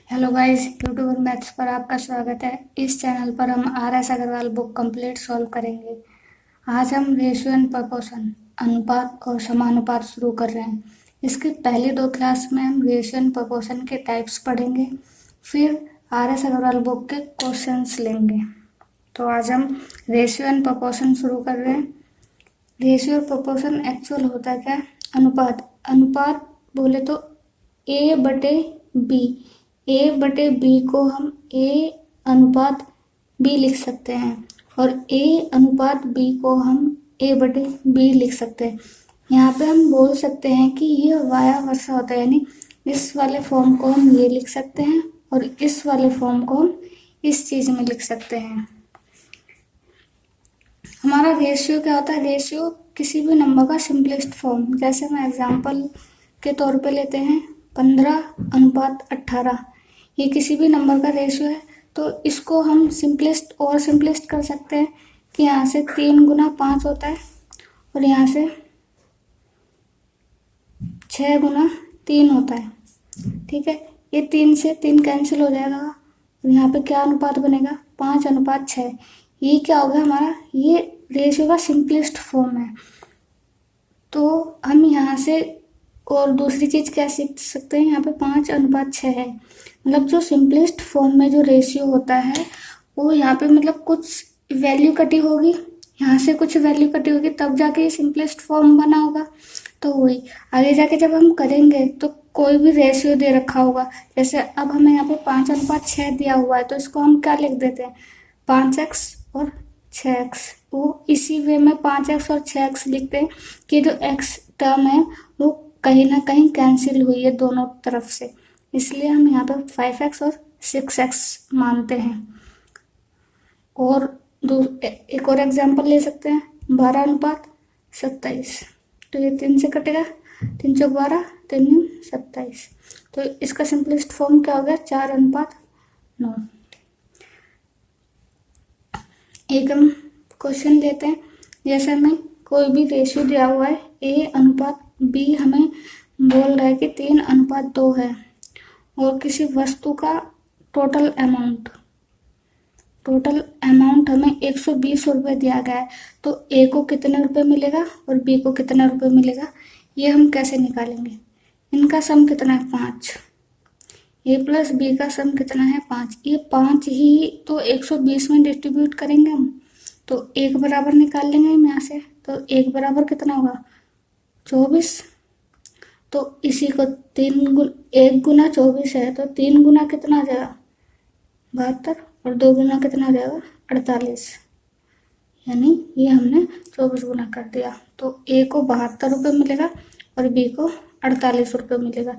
Hello guys, YouTube maths पर आपका स्वागत है। इस चैनल पर हम R S. Agarwal book complete solve करेंगे। आज हम रेशियो एंड प्रोपोर्शन अनुपात और समानुपात शुरू कर रहे हैं। इसके पहले दो क्लास में हम रेशियो एंड प्रोपोर्शन के टाइप्स पढ़ेंगे, फिर आर.एस. अग्रवाल बुक के क्वेश्चंस लेंगे। तो आज हम रेशियो एंड प्रोपोर्शन शुरू कर रहे हैं। रेशियो और प्रोपोर्शन एक्चुअल होता है क्या? अनुपात। अनुपात बोले तो ए बटे बी। ए बटे बी को हम ए अनुपात बी लिख सकते हैं और ए अनुपात बी को हम ए बटे बी लिख सकते हैं। यहाँ पे हम बोल सकते हैं कि ये वाया वर्सा होता है, यानी इस वाले फॉर्म को हम ये लिख सकते हैं और इस वाले फॉर्म को हम इस चीज में लिख सकते हैं। हमारा रेशियो क्या होता है? रेशियो किसी भी नंबर का सिंपलेस्ट फॉर्म। जैसे हम एग्जांपल के तौर पे लेते हैं 15:18। ये किसी भी नंबर का रेशियो है, तो इसको हम सिंपलेस्ट और सिंपलेस्ट कर सकते हैं कि यहाँ से 3 गुना 5 होता है और यहाँ से 6 गुना 3 होता है। ठीक है, ये 3 से 3 कैंसिल हो जाएगा और यहाँ पे क्या अनुपात बनेगा? 5:6। ये क्या होगा हमारा? ये रेशियो का सिंपलेस्ट फॉर्म है। तो हम यहाँ से और दूसरी चीज क्या सीख सकते हैं? यहाँ पे 5:6 है, मतलब जो सिंपलेस्ट फॉर्म में जो रेशियो होता है वो यहाँ पे मतलब कुछ वैल्यू कटी होगी, यहाँ से कुछ वैल्यू कटी होगी, तब जाके ये सिंपलेस्ट फॉर्म बना होगा। तो वही आगे जाके जब हम करेंगे तो कोई भी रेशियो दे रखा होगा, जैसे अब हमें यहाँ पे 5:6 दिया हुआ है, तो इसको हम क्या लिख देते हैं? 5x और 6x। वो इसी वे में 5x और 6x लिखते हैं कि जो x टर्म है वो कहीं ना कहीं कैंसिल हुई है दोनों तरफ से, इसलिए हम यहाँ पे 5x और 6x मानते हैं। और एक और एग्जांपल ले सकते हैं 12:27। तो ये 3 से कटेगा, 3 चौक 12, 3 दूनी 27। तो इसका सिंपलेस्ट फॉर्म क्या हो गया? 4:9। एक हम क्वेश्चन लेते हैं, जैसे हमें कोई भी रेशियो दिया हुआ है ए अनुपात बी, हमें बोल रहा है कि 3:2 है और किसी वस्तु का टोटल अमाउंट हमें 120 रुपये दिया गया है। तो ए को कितने रुपए मिलेगा और बी को कितने रुपए मिलेगा, ये हम कैसे निकालेंगे? इनका सम कितना है? 5। ए प्लस बी का सम कितना है? 5। ये 5 ही तो 120 में डिस्ट्रीब्यूट करेंगे हम, तो एक बराबर निकाल लेंगे हम यहाँ से। तो एक बराबर कितना होगा? 24। तो इसी को 1 गुना 24 है, तो 3 गुना कितना आ जाएगा? 72। और 2 गुना कितना आ जाएगा? 48। यानी ये हमने 24 गुना कर दिया, तो ए को 72 रुपये मिलेगा और बी को 48 रुपये मिलेगा।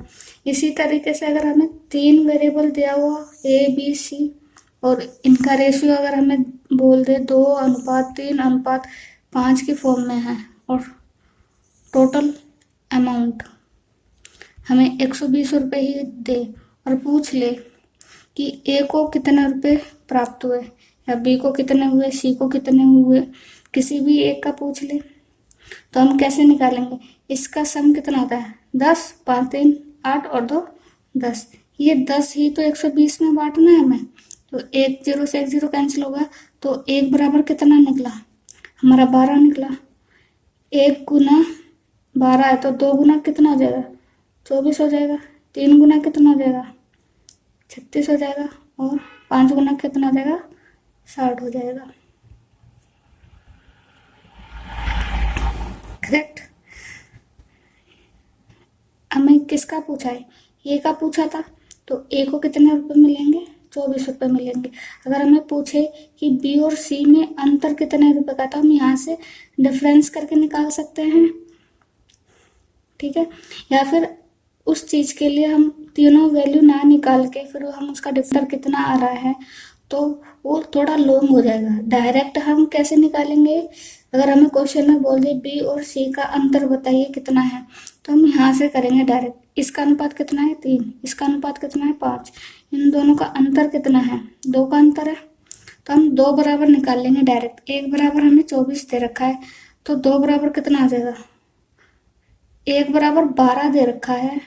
इसी तरीके से अगर हमें 3 वेरिएबल दिया हुआ ए बी सी और इनका रेशियो अगर हमें बोल दे 2:3:5 की फॉर्म में है और टोटल अमाउंट हमें 120 रुपये ही दे और पूछ ले कि ए को कितने रुपए प्राप्त हुए या बी को कितने हुए, सी को कितने हुए, किसी भी एक का पूछ ले, तो हम कैसे निकालेंगे? इसका सम कितना होता है? 10, 5 3 8 और 2 10। ये 10 ही तो 120 में बांटना है हमें, तो 1 0 से 1 0 कैंसिल होगा, तो 1 बराबर कितना निकला? हमारा 12 निकला। 1 गुना 12 है, तो 2 गुना कितना हो जाएगा? 24 हो जाएगा। 3 गुना कितना हो जाएगा? 36 हो जाएगा। और 5 गुना कितना हो जाएगा? 60 हो जाएगा। करेक्ट। हमें किसका पूछा है? ए का पूछा था, तो ए को कितने रुपए मिलेंगे? 24 रुपये मिलेंगे। अगर हमें पूछे कि बी और सी में अंतर कितने रुपए का, तो हम यहाँ से डिफरेंस करके निकाल सकते हैं। ठीक है, या फिर उस चीज के लिए हम तीनों वैल्यू ना निकाल के फिर हम उसका डिफर कितना आ रहा है, तो वो थोड़ा लॉन्ग हो जाएगा। डायरेक्ट हम कैसे निकालेंगे? अगर हमें क्वेश्चन में बोल दे बी और सी का अंतर बताइए कितना है, तो हम यहाँ से करेंगे डायरेक्ट। इसका अनुपात कितना है? 3। इसका अनुपात कितना है? 5। इन दोनों का अंतर कितना है? 2 का अंतर है, तो हम 2 बराबर निकाल लेंगे डायरेक्ट। 1 बराबर हमें 24 दे रखा है, तो 2 बराबर कितना आ जाएगा? 1 बराबर 12 दे रखा है,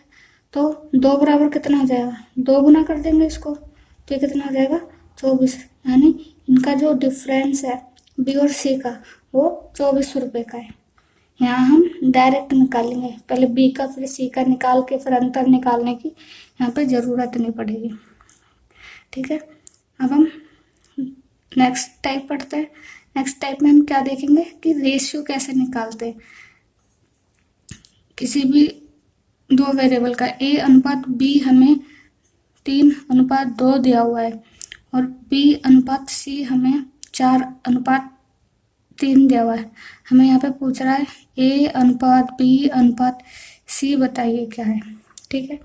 तो 2 बराबर कितना हो जाएगा, 2 गुना कर देंगे इसको, तो ये कितना हो जाएगा 24। यानी इनका जो डिफरेंस है बी और सी का वो 24 रुपये का है। यहाँ हम डायरेक्ट निकालेंगे, पहले बी का फिर सी का निकाल के फिर अंतर निकालने की यहाँ पे ज़रूरत नहीं पड़ेगी। ठीक है, अब हम नेक्स्ट टाइप पढ़ते हैं। नेक्स्ट टाइप में हम क्या देखेंगे कि रेशियो कैसे निकालते हैं किसी भी 2 वेरिएबल का। ए अनुपात बी हमें 3:2 दिया हुआ है और बी अनुपात सी हमें 4:3 दिया हुआ है। हमें यहाँ पे पूछ रहा है ए अनुपात बी अनुपात सी बताइए क्या है। ठीक है,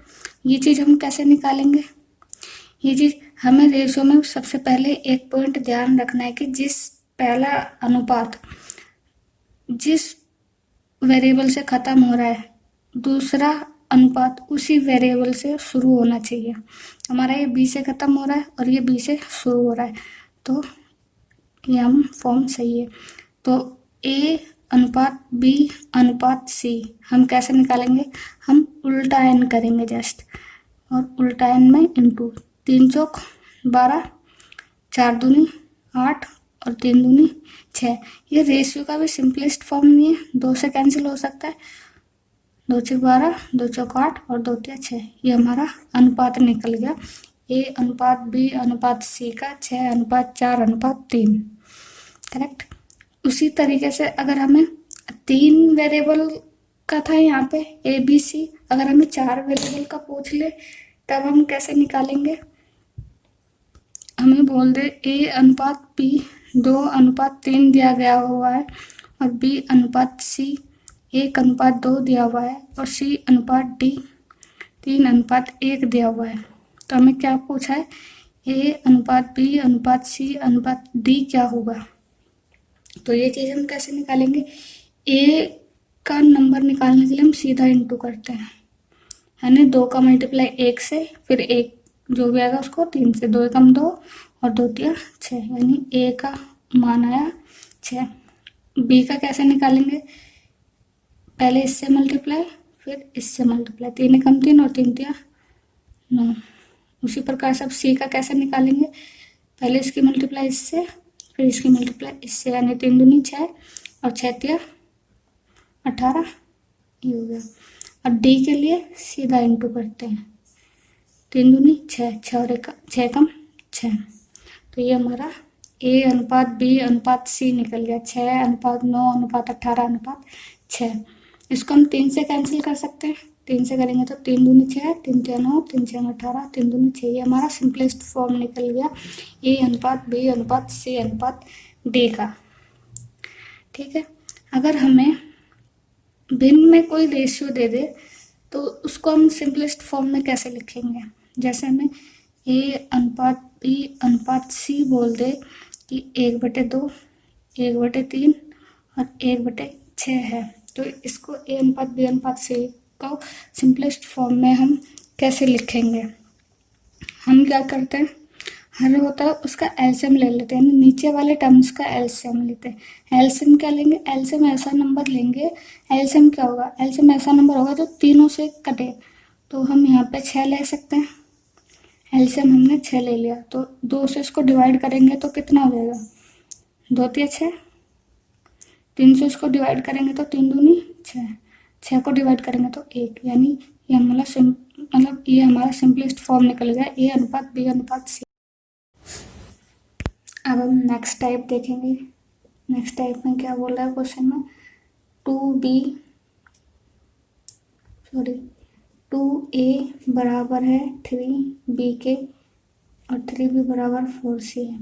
ये चीज़ हम कैसे निकालेंगे, ये चीज़ हमें रेशियो में सबसे पहले एक पॉइंट ध्यान रखना है कि जिस पहला अनुपात जिस वेरिएबल से ख़त्म हो रहा है दूसरा अनुपात उसी वेरिएबल से शुरू होना चाहिए। हमारा ये बी से ख़त्म हो रहा है और ये बी से शुरू हो रहा है, तो ये हम फॉर्म सही है। तो ए अनुपात बी अनुपात सी हम कैसे निकालेंगे, हम उल्टा एन करेंगे जस्ट, और उल्टा एन में इंटू 3 चौक 12, 4 दूनी 8 और 3 दूनी 6। ये रेशियो का भी सिंपलेस्ट फॉर्म नहीं है, 2 से कैंसिल हो सकता है, 2 चौक 12, 2 चौक 8 और 2 तिया 6। ये हमारा अनुपात निकल गया ए अनुपात बी अनुपात सी का 6:4:3। करेक्ट। उसी तरीके से अगर हमें 3 वेरिएबल का था यहाँ पे ए बी सी, अगर हमें 4 वेरिएबल का पूछ ले तब हम कैसे निकालेंगे, हमें बोल दे ए अनुपात बी 2:3 दिया गया हुआ है और बी अनुपात सी 1:2 दिया हुआ है और सी अनुपात डी 3:1 दिया हुआ है। तो हमें क्या पूछा है, ए अनुपात बी अनुपात सी अनुपात डी क्या होगा। तो ये चीज़ हम कैसे निकालेंगे, ए का नंबर निकालने के लिए हम सीधा इंटू करते हैं, यानी 2 का मल्टीप्लाई 1 से फिर 1 जो भी आएगा उसको 3 से, 2 एकम 2 और 2 तिया 6, यानी ए का मान आया 6। बी का कैसे निकालेंगे, पहले इससे मल्टीप्लाई फिर इससे मल्टीप्लाई, 3 एकम 3 और 3 तिया 9। उसी प्रकार से अब सी का कैसे निकालेंगे, पहले इसकी मल्टीप्लाई इससे फिर इसकी मल्टीप्लाई इससे, यानी 3 दूनी 6 और 6 तिया 18, ये हो गया। और डी के लिए सीधा इंटू करते हैं, 3 दूनी 6, 6 और 6 कम 6। तो ये हमारा ए अनुपात बी अनुपात सी निकल गया 6:9:18:6। इसको हम 3 से कैंसिल कर सकते हैं, 3 से करेंगे तो 3 दूनी 6, 3 तिया 9, 3 6 18, 3 दूनी 6। ये हमारा सिंपलेस्ट फॉर्म निकल गया ए अनुपात बी अनुपात सी अनुपात डी का। ठीक है, अगर हमें भिन्न में कोई रेशियो दे दे तो उसको हम सिंपलेस्ट फॉर्म में कैसे लिखेंगे, जैसे हमें ए अनुपात बी अनुपात सी बोल दे कि 1/2, 1/3 और 1/6 है, तो इसको ए अनुपात बी अनुपात सी को सिंपलेस्ट फॉर्म में हम कैसे लिखेंगे। हम क्या करते हैं, हर होता है उसका एलसीएम ले लेते हैं, नीचे वाले टर्म्स का एलसीएम लेते हैं। एलसीएम क्या लेंगे, एलसीएम ऐसा नंबर लेंगे, एलसीएम क्या होगा, एलसीएम ऐसा नंबर होगा जो तीनों से कटे। तो हम यहाँ पे 6 ले सकते हैं, एलसीएम हमने 6 ले लिया, तो 2 से इसको डिवाइड करेंगे तो कितना हो जाएगा, 2 तिया 6, 3 से इसको डिवाइड करेंगे तो 3 दूनी 6, 6 को डिवाइड करेंगे तो 1, यानी ये ये हमारा सिंपलेस्ट फॉर्म निकल गया ए अनुपात बी अनुपात सी। अब हम नेक्स्ट टाइप देखेंगे। नेक्स्ट टाइप में क्या बोल रहा है क्वेश्चन में, 2a बराबर है 3b के और 3b बराबर 4c है।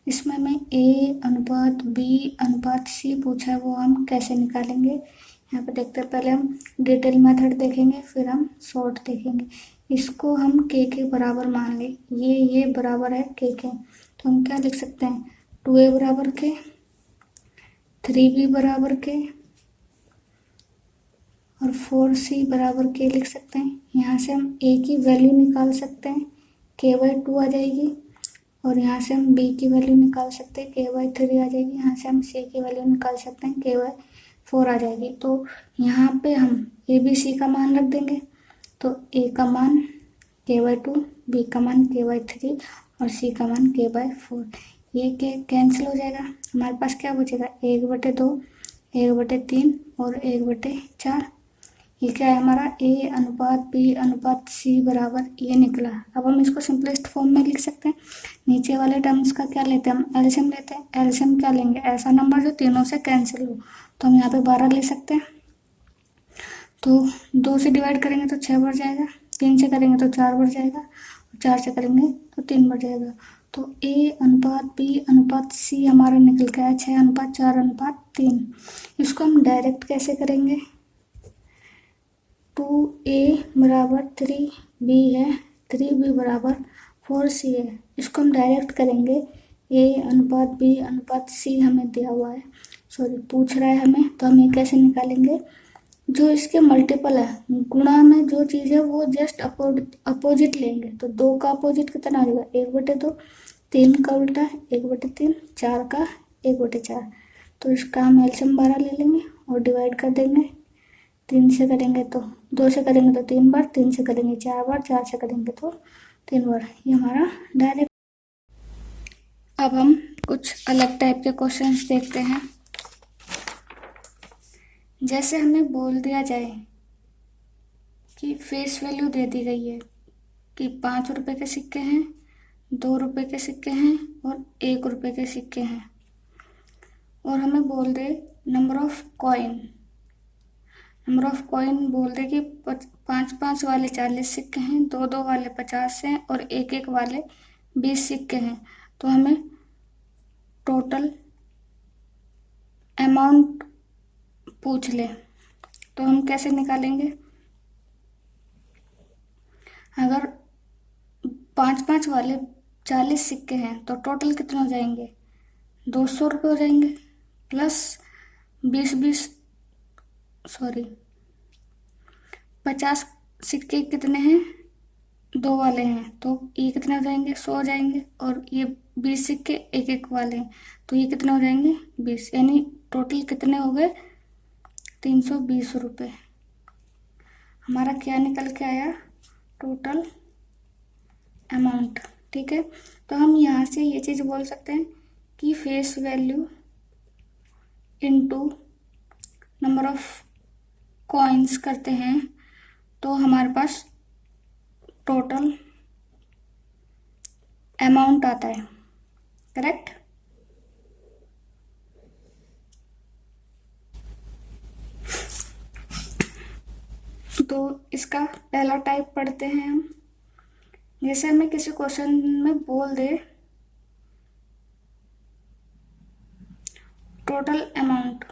इसमें हमें a अनुपात b अनुपात c पूछा है, वो हम कैसे निकालेंगे। यहाँ पे देखते हैं, पहले हम डिटेल मेथड देखेंगे फिर हम शॉर्ट देखेंगे। इसको हम के बराबर मान लें, ये बराबर है के, तो हम क्या लिख सकते हैं, 2a बराबर के, 3b बराबर के और 4c बराबर के लिख सकते हैं। यहाँ से हम a की वैल्यू निकाल सकते हैं, k/2 आ जाएगी, और यहाँ से हम b की वैल्यू निकाल सकते हैं, k/3 आ जाएगी। यहाँ से हम c की वैल्यू निकाल सकते हैं, k/4 आ जाएगी। तो यहाँ पे हम a b c का मान रख देंगे, तो ए का मान k/2, बी का मान k/3 और सी का मान k/4। ये कैंसिल हो जाएगा, हमारे पास क्या बचेगा 1/2, 1/3 और 1/4। ये क्या है हमारा A/B/C बराबर ये निकला। अब हम इसको सिंपलेस्ट फॉर्म में लिख सकते हैं। नीचे वाले टर्म्स का क्या लेते हैं हम, एलसीएम लेते हैं। एलसीएम क्या लेंगे, ऐसा नंबर जो तीनों से कैंसिल हो। तो हम यहाँ पे 12 ले सकते हैं। तो 2 से डिवाइड करेंगे तो 6 बढ़ जाएगा, 3 से करेंगे तो 4 बढ़ जाएगा, 4 से करेंगे तो 3 बढ़ जाएगा। तो A/B/C हमारा निकल के आया 6:4:3। इसको हम डायरेक्ट कैसे करेंगे, 2A बराबर 3B है, 3B बराबर 4C है। इसको हम डायरेक्ट करेंगे, A/B/C हमें दिया हुआ है, सॉरी पूछ रहा है हमें, तो हम ये कैसे निकालेंगे, जो इसके मल्टीपल है गुणा में जो चीज़ है वो जस्ट अपोजिट लेंगे। तो 2 का अपोजिट कितना हो जाएगा 1/2, 3 का उल्टा 1/3, 4 का 1/4। तो इसका हम एलसीएम 12 ले लेंगे और डिवाइड कर देंगे। 3 से करेंगे तो 2 से करेंगे तो 3 बार, 3 से करेंगे 4 बार, 4 से करेंगे तो 3 बार। ये हमारा डायरेक्ट। अब हम कुछ अलग टाइप के क्वेश्चंस देखते हैं। जैसे हमें बोल दिया जाए कि फेस वैल्यू दे दी गई है कि 5 रुपए के सिक्के हैं, 2 रुपए के सिक्के हैं और 1 रुपए के सिक्के हैं, और हमें बोल दे नंबर ऑफ कॉइन बोल दे कि 5-5 वाले 40 सिक्के हैं, 2-2 वाले 50 हैं और 1-1 वाले 20 सिक्के हैं। तो हमें टोटल अमाउंट पूछ ले, तो हम कैसे निकालेंगे, अगर 5-5 वाले 40 सिक्के हैं तो टोटल कितने हो जाएंगे 200 रुपये हो जाएंगे, प्लस 50 सिक्के कितने हैं 2 वाले हैं, तो ये कितने हो जाएंगे 100 हो जाएंगे, और ये 20 सिक्के 1-1 वाले हैं तो ये कितने हो जाएंगे 20, यानी टोटल कितने हो गए 320 रुपये। हमारा क्या निकल के आया टोटल अमाउंट। ठीक है, तो हम यहाँ से ये चीज़ बोल सकते हैं कि face value into number of coins करते हैं तो हमारे पास टोटल अमाउंट आता है, करेक्ट। तो इसका पहला टाइप पढ़ते हैं हम। जैसे हमें किसी क्वेश्चन में बोल दे टोटल अमाउंट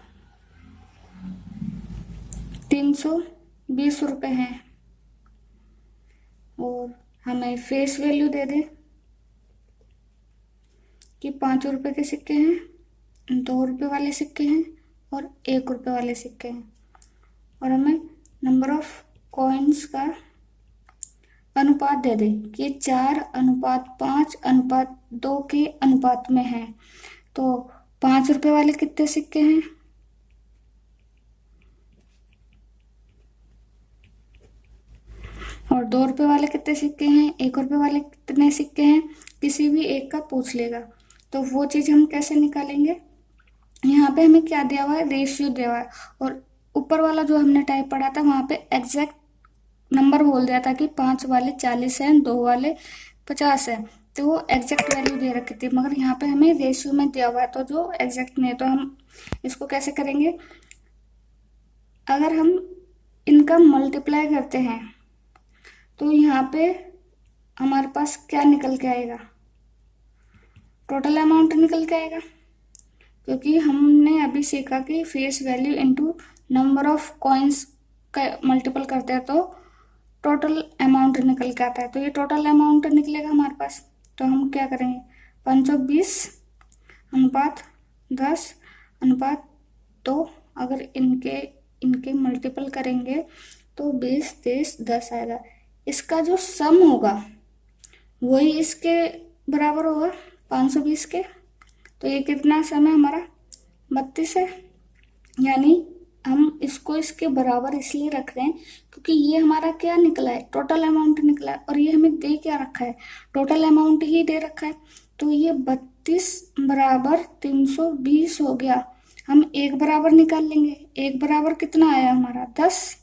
320 रुपये है और हमें फेस वैल्यू दे दे कि 5 रुपये के सिक्के हैं, 2 रुपये वाले सिक्के हैं और 1 रुपये वाले सिक्के हैं, और हमें नंबर ऑफ कॉइन्स का अनुपात दे दे कि 4:5:2 के अनुपात में है। तो 5 रुपये वाले कितने सिक्के हैं, और 2 रुपये वाले कितने सिक्के हैं, 1 रुपये वाले कितने सिक्के हैं, किसी भी एक का पूछ लेगा। तो वो चीज़ हम कैसे निकालेंगे, यहाँ पे हमें क्या दिया हुआ है रेशियो दिया हुआ है, और ऊपर वाला जो हमने टाइप पढ़ा था वहाँ पे एग्जैक्ट नंबर बोल दिया था कि 5 वाले 40 हैं, 2 वाले 50 हैं, तो वो एग्जैक्ट वैल्यू दे रखी थी। मगर यहाँ पे हमें रेशियो में दिया हुआ है तो जो एग्जैक्ट नहीं है, तो हम इसको कैसे करेंगे, अगर हम इनका मल्टीप्लाई करते हैं तो यहाँ पे हमारे पास क्या निकल के आएगा, टोटल अमाउंट निकल के आएगा, क्योंकि हमने अभी सीखा कि face value into number of coins का मल्टीपल करते हैं तो टोटल अमाउंट निकल के आता है। तो ये टोटल अमाउंट निकलेगा हमारे पास। तो हम क्या करेंगे 520:10:2, अगर इनके मल्टीपल करेंगे तो 20, 30, 10 आएगा। इसका जो सम होगा वही इसके बराबर होगा 520 के। तो ये कितना सम है हमारा 32 है, यानी हम इसको इसके बराबर इसलिए रख रहे हैं क्योंकि ये हमारा क्या निकला है, टोटल अमाउंट निकला है, और ये हमें दे क्या रखा है, टोटल अमाउंट ही दे रखा है। तो ये 32 बराबर 320 हो गया। हम एक बराबर निकाल लेंगे, एक बराबर कितना आया हमारा 10।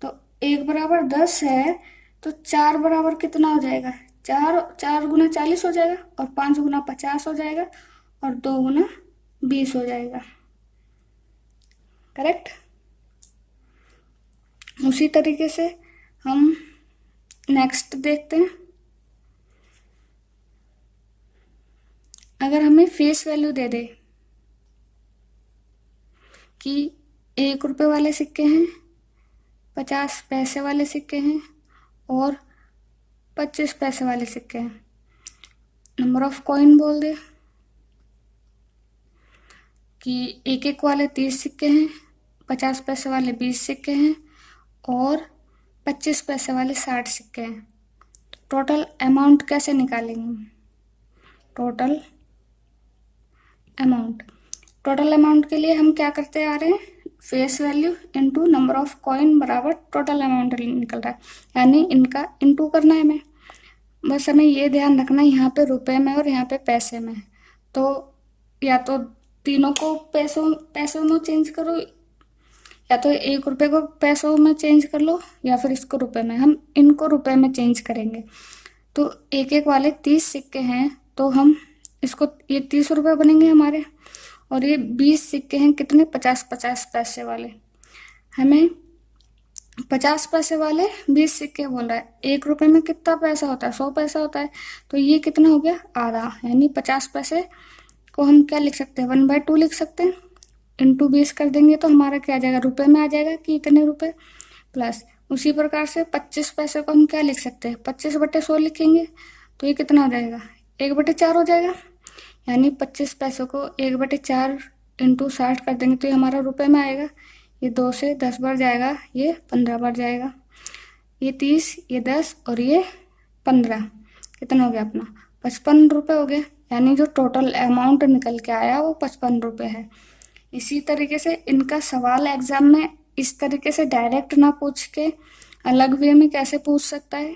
तो एक बराबर 10 है, तो 4 बराबर कितना हो जाएगा, 4 गुना 40 हो जाएगा, और 5 गुना 50 हो जाएगा, और 2 गुना 20 हो जाएगा। करेक्ट। उसी तरीके से हम नेक्स्ट देखते हैं। अगर हमें फेस वैल्यू दे दे कि 1 रुपए वाले सिक्के हैं, 50 पैसे वाले सिक्के हैं, और 25 पैसे वाले सिक्के हैं, नंबर ऑफ कॉइन बोल दे कि 1 वाले 30 सिक्के हैं, 50 पैसे वाले 20 सिक्के हैं, और 25 पैसे वाले 60 सिक्के हैं। टोटल अमाउंट कैसे निकालेंगे? टोटल अमाउंट के लिए हम क्या करते आ रहे हैं, face value into number of coin बराबर टोटल अमाउंट निकल रहा है, यानी इनका इनटू करना है हमें। बस हमें ये ध्यान रखना है, यहाँ पे रुपए में और यहाँ पे पैसे में, तो या तो तीनों को पैसों में चेंज करो, या तो 1 रुपए को पैसों में चेंज कर लो, या फिर इसको रुपए में। हम इनको रुपए में चेंज करेंगे। तो 1 वाले 30 सिक्के हैं, तो हम इसको, ये 30 रुपए बनेंगे हमारे, और ये 20 सिक्के हैं कितने, 50 पैसे वाले। हमें 50 पैसे वाले 20 सिक्के बोल रहा है, 1 रुपए में कितना पैसा होता है, 100 पैसा होता है, तो ये कितना हो गया, आधा, यानी 50 पैसे को हम क्या लिख सकते हैं, 1/2 लिख सकते हैं। इंटू 20 कर देंगे तो हमारा क्या आ जाएगा, रुपए में आ जाएगा कि इतने रुपए, प्लस उसी प्रकार से 25 पैसे को हम क्या लिख सकते हैं, 25/100 लिखेंगे, तो ये कितना हो जाएगा, 1/4 हो जाएगा। यानी 25 पैसों को 1/4 इंटू 60 कर देंगे तो ये हमारा रुपए में आएगा। ये 2 से 10 बार जाएगा, ये 15 बार जाएगा, ये 30, ये 10 और ये 15, कितना हो गया अपना 55 रुपये हो गया। यानी जो टोटल अमाउंट निकल के आया वो 55 रुपये है। इसी तरीके से इनका सवाल एग्जाम में इस तरीके से डायरेक्ट ना पूछ के अलग वे में कैसे पूछ सकता है,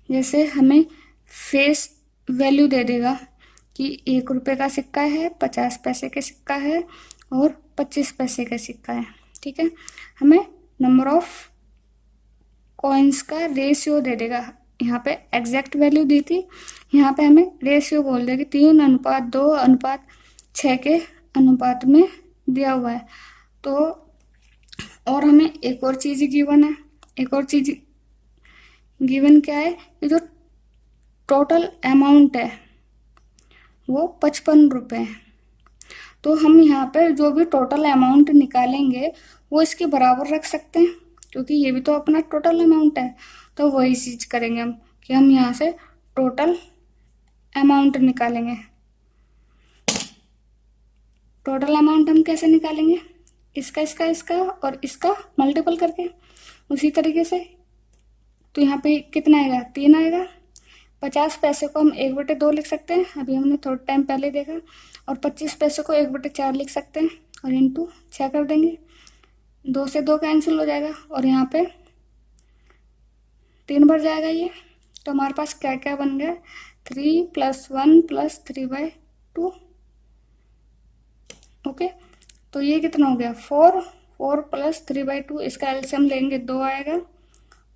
जैसे हमें फेस वैल्यू दे देगा कि 1 रुपए का सिक्का है, 50 पैसे का सिक्का है, और 25 पैसे का सिक्का है। ठीक है, हमें नंबर ऑफ कॉइन्स का रेशियो दे देगा। यहाँ पे एग्जैक्ट वैल्यू दी थी, यहाँ पे हमें रेशियो बोल देगी, 3:2:6 के अनुपात में दिया हुआ है। तो और हमें एक और चीज गिवन है, एक और चीज गिवन क्या है, ये जो टोटल अमाउंट है वो 55 रुपये है। तो हम यहाँ पे जो भी टोटल अमाउंट निकालेंगे वो इसके बराबर रख सकते हैं, क्योंकि ये भी तो अपना टोटल अमाउंट है। तो वही चीज करेंगे हम कि हम यहाँ से टोटल अमाउंट निकालेंगे। टोटल अमाउंट हम कैसे निकालेंगे, इसका और इसका मल्टीपल करके। उसी तरीके से तो यहाँ पे कितना आएगा, 3 आएगा। 50 पैसे को हम 1/2 लिख सकते हैं, अभी हमने थोड़ा टाइम पहले देखा, और 25 पैसे को 1/4 लिख सकते हैं, और इंटू 6 कर देंगे, 2 से 2 कैंसिल हो जाएगा, और यहाँ पे 3 बार जाएगा ये। तो हमारे पास क्या क्या बन गया, 3 + 1 + 3/2। ओके, तो ये कितना हो गया, 4 + 3/2, इसका एलसीएम लेंगे 2 आएगा,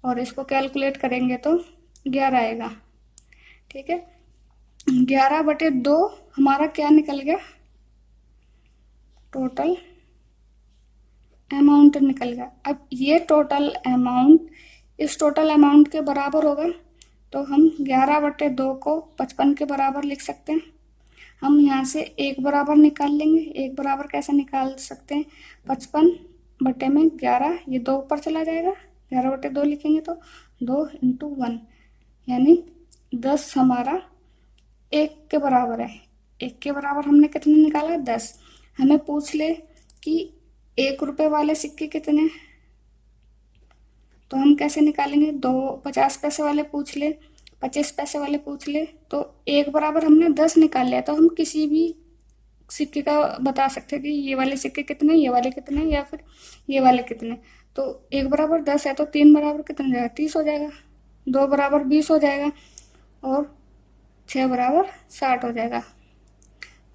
और इसको कैलकुलेट करेंगे तो 11 आएगा। ठीक है, 11/2 हमारा क्या निकल गया, टोटल अमाउंट निकल गया। अब ये टोटल अमाउंट इस टोटल अमाउंट के बराबर होगा, तो हम 11/2 को 55 के बराबर लिख सकते हैं। हम यहाँ से 1 बराबर निकाल लेंगे। 1 बराबर कैसे निकाल सकते हैं, 55/11, ये 2 ऊपर चला जाएगा, 11/2 लिखेंगे तो 2 × 1, यानी 10 हमारा 1 के बराबर है। 1 के बराबर हमने कितने निकाला, 10। हमें पूछ ले कि 1 रुपए वाले सिक्के कितने, तो हम कैसे निकालेंगे, 50 पैसे वाले पूछ ले, 25 पैसे वाले पूछ ले, तो 1 बराबर हमने 10 निकाल लिया। तो हम किसी भी सिक्के का बता सकते हैं कि ये वाले सिक्के कितने, ये वाले कितने, या फिर ये वाले कितने। तो 1 = 10 है तो 3 बराबर कितना हो जाएगा, 30 हो जाएगा। 2 बराबर 20 हो जाएगा और 6 बराबर 60 हो जाएगा।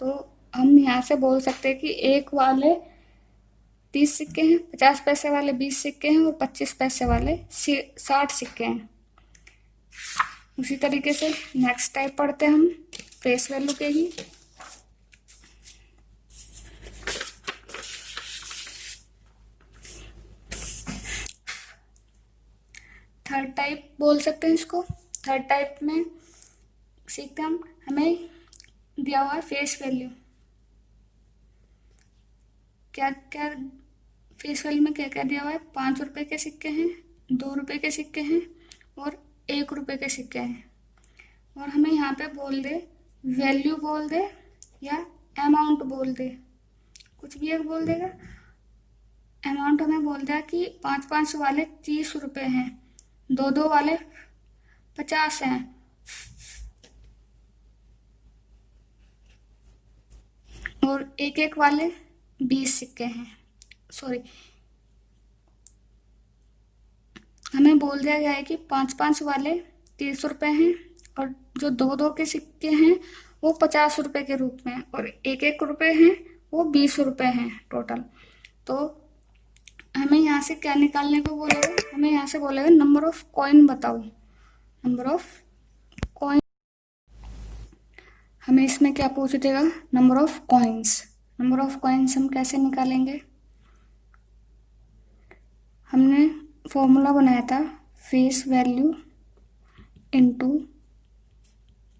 तो हम यहाँ से बोल सकते हैं कि एक वाले 30 सिक्के हैं, 50 पैसे वाले 20 सिक्के हैं और 25 पैसे वाले 60 सिक्के हैं। उसी तरीके से नेक्स्ट टाइप पढ़ते हैं हम फेस वैल्यू के ही। थर्ड टाइप बोल सकते हैं इसको। थर्ड टाइप में सीखते हम, हमें दिया हुआ है फेस वैल्यू। क्या क्या फेस वैल्यू में क्या क्या दिया हुआ है, 5 रुपए के सिक्के हैं, 2 रुपए के सिक्के हैं और 1 रुपए के सिक्के हैं। और हमें यहाँ पे बोल दे, वैल्यू बोल दे या अमाउंट बोल दे, कुछ भी एक बोल देगा। अमाउंट हमें बोल दिया कि 5-5 वाले 30 रुपए हैं, 2-2 वाले 50 हैं और 1-1 वाले 20 सिक्के हैं। सॉरी, हमें बोल दिया गया है कि 5-5 वाले 30 रुपए हैं और जो 2-2 के सिक्के हैं वो 50 रुपए के रूप में और 1-1 रुपए हैं वो 20 रुपए हैं टोटल। तो हमें यहाँ से क्या निकालने को बोलेगा, हमें यहाँ से बोलेगा नंबर ऑफ कॉइन बताओ, नंबर ऑफ कॉइन। हमें इसमें क्या पूछ देगा, number of coins. Number of coins हम कैसे निकालेंगे, हमने फॉर्मूला बनाया था face value into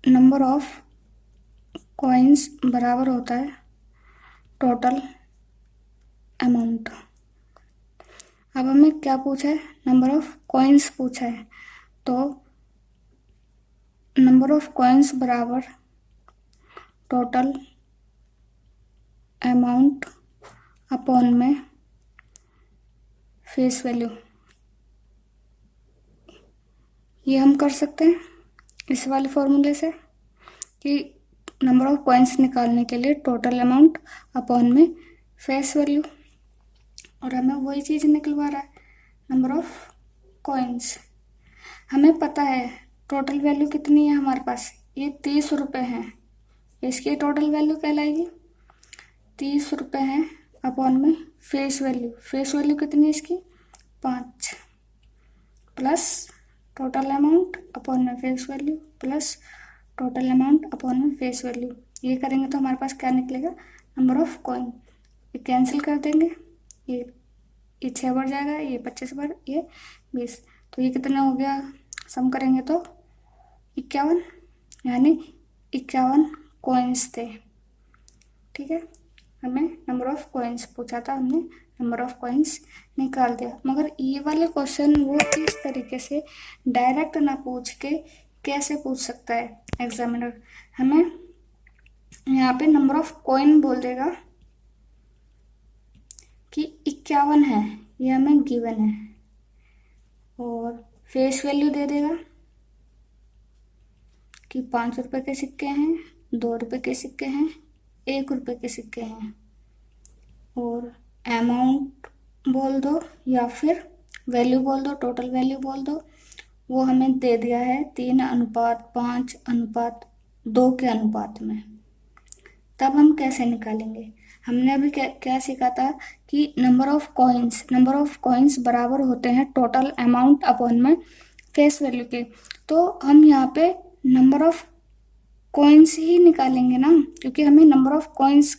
number of coins बराबर होता है टोटल अमाउंट। अब हमें क्या पूछा है, नंबर ऑफ कॉइन्स पूछा है, तो नंबर ऑफ कॉइन्स बराबर टोटल अमाउंट अपॉन में फेस वैल्यू। ये हम कर सकते हैं इस वाले फॉर्मूले से कि नंबर ऑफ कॉइन्स निकालने के लिए टोटल अमाउंट अपॉन में फेस वैल्यू, और हमें वही चीज़ निकलवा रहा है, नंबर ऑफ कॉइन्स। हमें पता है टोटल वैल्यू कितनी है हमारे पास, ये 30 रुपए है, इसकी टोटल वैल्यू कहलाएगी 30 रुपए है अपॉन में फेस वैल्यू। फेस वैल्यू कितनी है इसकी, 5 प्लस टोटल अमाउंट अपॉन में face value plus total amount upon में फेस वैल्यू। ये करेंगे तो हमारे पास क्या निकलेगा, नंबर ऑफ कॉइन। ये कैंसिल कर देंगे, ये 6 बढ़ जाएगा, ये 25 बढ़, ये 20, तो ये कितना हो गया, सम करेंगे तो 51, यानी 51 कॉइन्स थे। ठीक है, हमें नंबर ऑफ कॉइन्स पूछा था, हमने नंबर ऑफ कॉइन्स निकाल दिया। मगर ये वाले क्वेश्चन वो इस तरीके से डायरेक्ट ना पूछ के कैसे पूछ सकता है एग्जामिनर, हमें यहाँ पे नंबर ऑफ कॉइन बोल देगा कि 51 है, ये हमें गिवन है, और फेस वैल्यू दे देगा कि 5 रुपए के सिक्के हैं, 2 रुपए के सिक्के हैं, 1 रुपए के सिक्के हैं, और अमाउंट बोल दो या फिर वैल्यू बोल दो, टोटल वैल्यू बोल दो। वो हमें दे दिया है 3:5:2 के अनुपात में। तब हम कैसे निकालेंगे, हमने अभी क्या सीखा था कि नंबर ऑफ कॉइन्स बराबर होते हैं टोटल अमाउंट अपॉन में फेस वैल्यू के। तो हम यहाँ पे नंबर ऑफ कॉइन्स ही निकालेंगे ना, क्योंकि हमें नंबर ऑफ कॉइन्स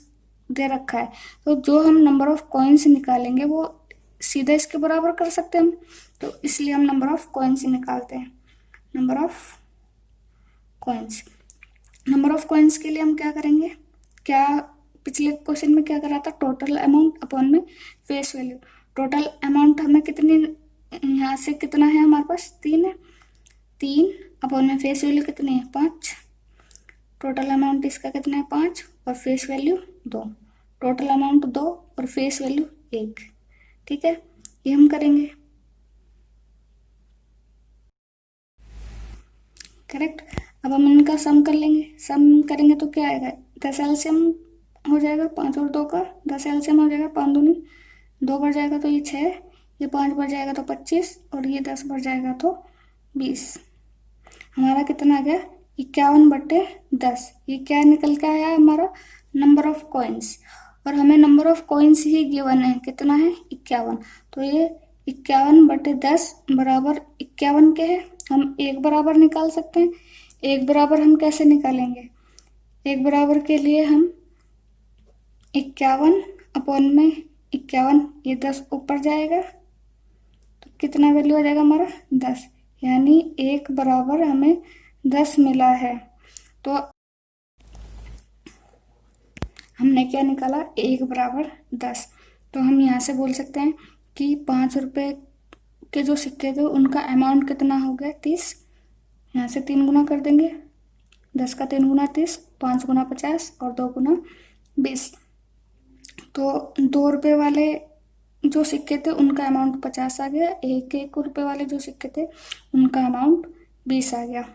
दे रखा है, तो जो हम नंबर ऑफ कॉइन्स निकालेंगे वो सीधा इसके बराबर कर सकते हैं हम, तो इसलिए हम नंबर ऑफ कॉइन्स ही निकालते हैं। नंबर ऑफ कॉइन्स के लिए हम क्या करेंगे, क्या पिछले क्वेश्चन में क्या करा था, टोटल अमाउंट अपॉन में फेस वैल्यू। टोटल अमाउंट हमें कितनी, यहाँ से कितना है हमारे पास, 3 है, 3 अपॉन में फेस वैल्यू कितनी है, 5। टोटल अमाउंट इसका कितना है, 5 और फेस वैल्यू 2। टोटल अमाउंट 2 और फेस वैल्यू 1। ठीक है, ये हम करेंगे करेक्ट। अब हम इनका सम कर लेंगे, सम करेंगे तो क्या आएगा, 10 एलसीएम हो जाएगा, 5 और 2 का 10 एलसीएम हो जाएगा, 5 दूनी 2 बढ़ जाएगा तो ये 6, ये 5 बढ़ जाएगा तो 25 और ये 10 बढ़ जाएगा तो 20। हमारा कितना आ गया 51/10। ये क्या निकल के आया हमारा नंबर ऑफ कॉइन्स, और हमें number of coins he given है, कितना है 51। तो ये 51/10 बराबर 51 के है। हम एक बराबर निकाल सकते हैं। एक बराबर हम कैसे निकालेंगे, एक बराबर के लिए हम 51 अपॉन में 51, ये 10 ऊपर जाएगा तो कितना वैल्यू आ जाएगा हमारा 10, यानी एक बराबर हमें 10 मिला है। तो हमने क्या निकाला, एक बराबर 10। तो हम यहाँ से बोल सकते हैं कि 5 रुपये के जो सिक्के थे उनका अमाउंट कितना हो गया 30। यहाँ से 3 गुना कर देंगे, 10 का 3 गुना 30, 5 गुना 50 और 2 गुना 20। तो 2 रुपये वाले जो सिक्के थे उनका अमाउंट 50 आ गया, 1 रुपये वाले जो सिक्के थे उनका अमाउंट 20 आ गया।